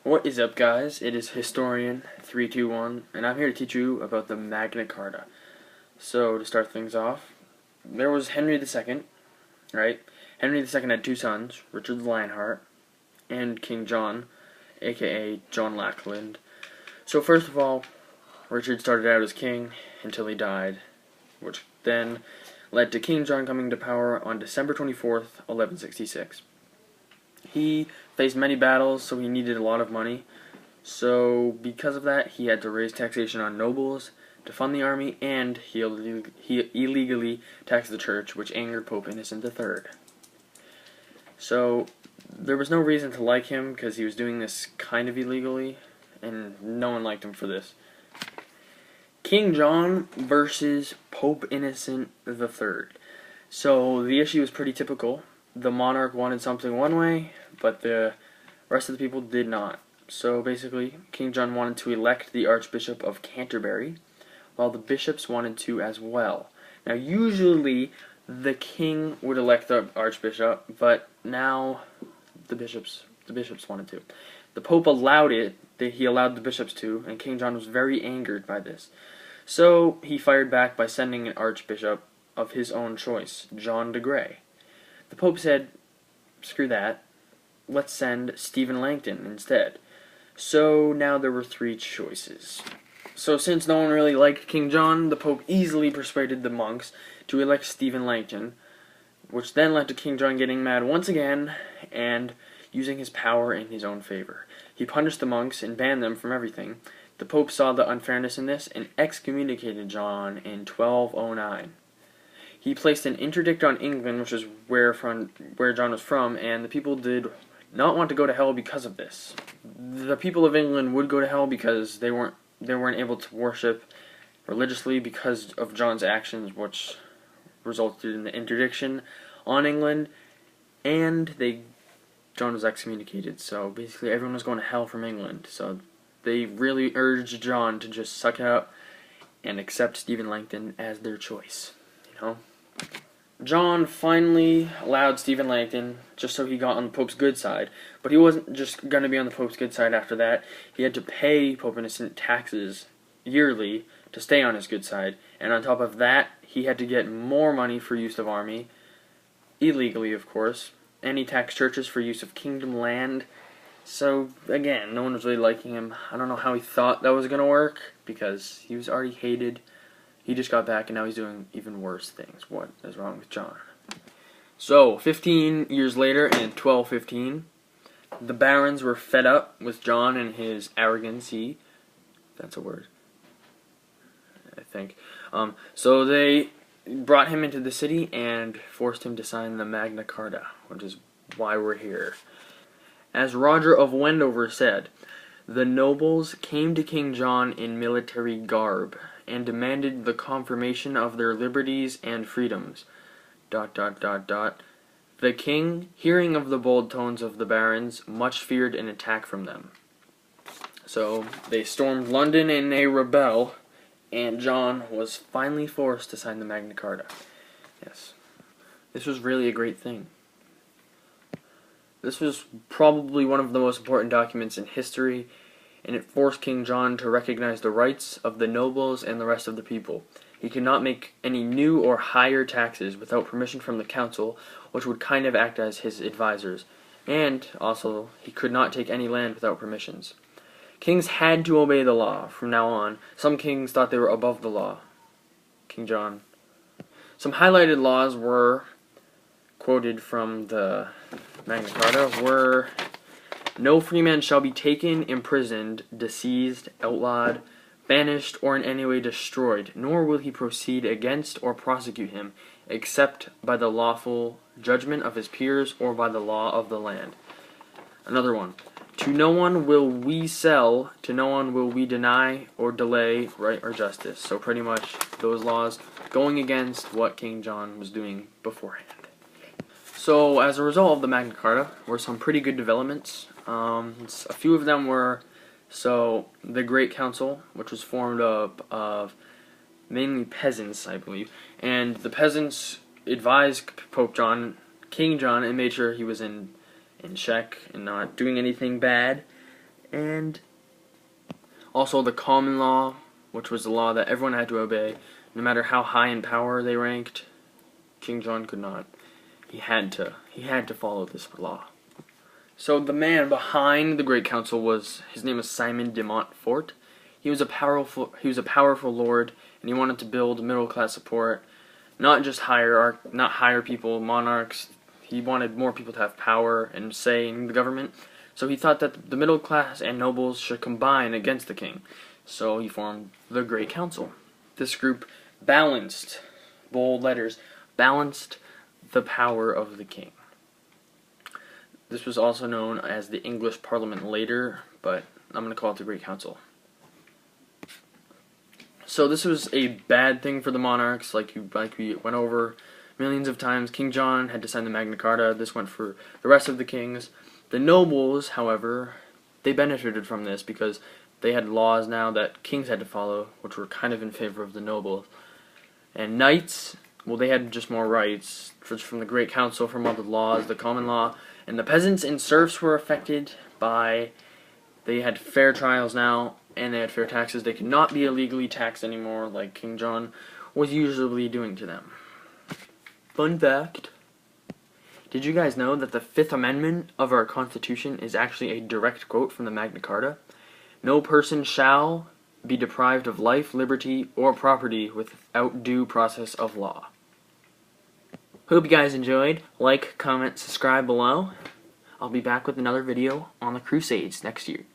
What is up, guys? It is Historian321, and I'm here to teach you about the Magna Carta. So, to start things off, there was Henry II, right? Henry II had two sons, Richard the Lionheart and King John, aka John Lackland. So, first of all, Richard started out as king until he died, which then led to King John coming to power on December 24th, 1166. He faced many battles, so he needed a lot of money. So, because of that, he had to raise taxation on nobles to fund the army, and he illegally taxed the church, which angered Pope Innocent III. So, there was no reason to like him, because he was doing this kind of illegally, and no one liked him for this. King John versus Pope Innocent III. So, the issue was pretty typical. The monarch wanted something one way, but the rest of the people did not. So basically, King John wanted to elect the Archbishop of Canterbury, while the bishops wanted to as well. Now, usually the king would elect the Archbishop, but now the bishops wanted to. The Pope allowed it. He allowed the bishops to, and King John was very angered by this. So he fired back by sending an Archbishop of his own choice, John de Grey. The Pope said, screw that, let's send Stephen Langton instead. So now there were three choices. So since no one really liked King John, the Pope easily persuaded the monks to elect Stephen Langton, which then led to King John getting mad once again and using his power in his own favor. He punished the monks and banned them from everything. The Pope saw the unfairness in this and excommunicated John in 1209. He placed an interdict on England, which is where John was from, and the people did not want to go to hell because of this. The people of England would go to hell because they weren't able to worship religiously because of John's actions, which resulted in the interdiction on England, and John was excommunicated. So basically, everyone was going to hell from England. So they really urged John to just suck it up and accept Stephen Langton as their choice. John finally allowed Stephen Langton just so he got on the Pope's good side, but he wasn't just going to be on the Pope's good side after that. He had to pay Pope Innocent taxes yearly to stay on his good side, and on top of that, he had to get more money for use of army, illegally of course, and he taxed churches for use of kingdom land. So again, no one was really liking him. I don't know how he thought that was going to work, because he was already hated. He just got back, and now he's doing even worse things. What is wrong with John? So, 15 years later, in 1215, the barons were fed up with John and his arrogancy. That's a word, I think. So they brought him into the city and forced him to sign the Magna Carta, which is why we're here. As Roger of Wendover said, the nobles came to King John in military garb and demanded the confirmation of their liberties and freedoms. ... The king, hearing of the bold tones of the barons, much feared an attack from them. So they stormed London in a rebel, and John was finally forced to sign the Magna Carta. Yes, this was really a great thing. This was probably one of the most important documents in history, and it forced King John to recognize the rights of the nobles and the rest of the people. He could not make any new or higher taxes without permission from the council, which would kind of act as his advisors, and also he could not take any land without permissions. Kings had to obey the law from now on. Some kings thought they were above the law. King John. Some highlighted laws were quoted from the Magna Carta were: no free man shall be taken, imprisoned, diseased, outlawed, banished, or in any way destroyed, nor will he proceed against or prosecute him, except by the lawful judgment of his peers or by the law of the land. Another one: to no one will we sell, to no one will we deny or delay right or justice. So pretty much those laws going against what King John was doing beforehand. So as a result of the Magna Carta were some pretty good developments. A few of them were, the Great Council, which was formed up of mainly peasants, I believe, and the peasants advised King John, and made sure he was in check and not doing anything bad. And also the common law, which was the law that everyone had to obey, no matter how high in power they ranked. King John could not. He had to follow this law. So the man behind the Great Council his name was Simon de Montfort. He was a powerful lord, and he wanted to build middle class support, not just hire people, monarchs. He wanted more people to have power and say in the government. So he thought that the middle class and nobles should combine against the king. So he formed the Great Council. This group balanced, bold letters, balanced the power of the king. This was also known as the English Parliament later, but I'm going to call it the Great Council. So this was a bad thing for the monarchs, like we went over millions of times. King John had to sign the Magna Carta. This went for the rest of the kings. The nobles, however, they benefited from this because they had laws now that kings had to follow, which were kind of in favor of the nobles. And knights, well, they had just more rights from the Great Council, from all the laws, the common law. And the peasants and serfs were affected by, they had fair trials now, and they had fair taxes. They could not be illegally taxed anymore like King John was usually doing to them. Fun fact. Did you guys know that the Fifth Amendment of our Constitution is actually a direct quote from the Magna Carta? No person shall be deprived of life, liberty, or property without due process of law. Hope you guys enjoyed. Like, comment, subscribe below. I'll be back with another video on the Crusades next year.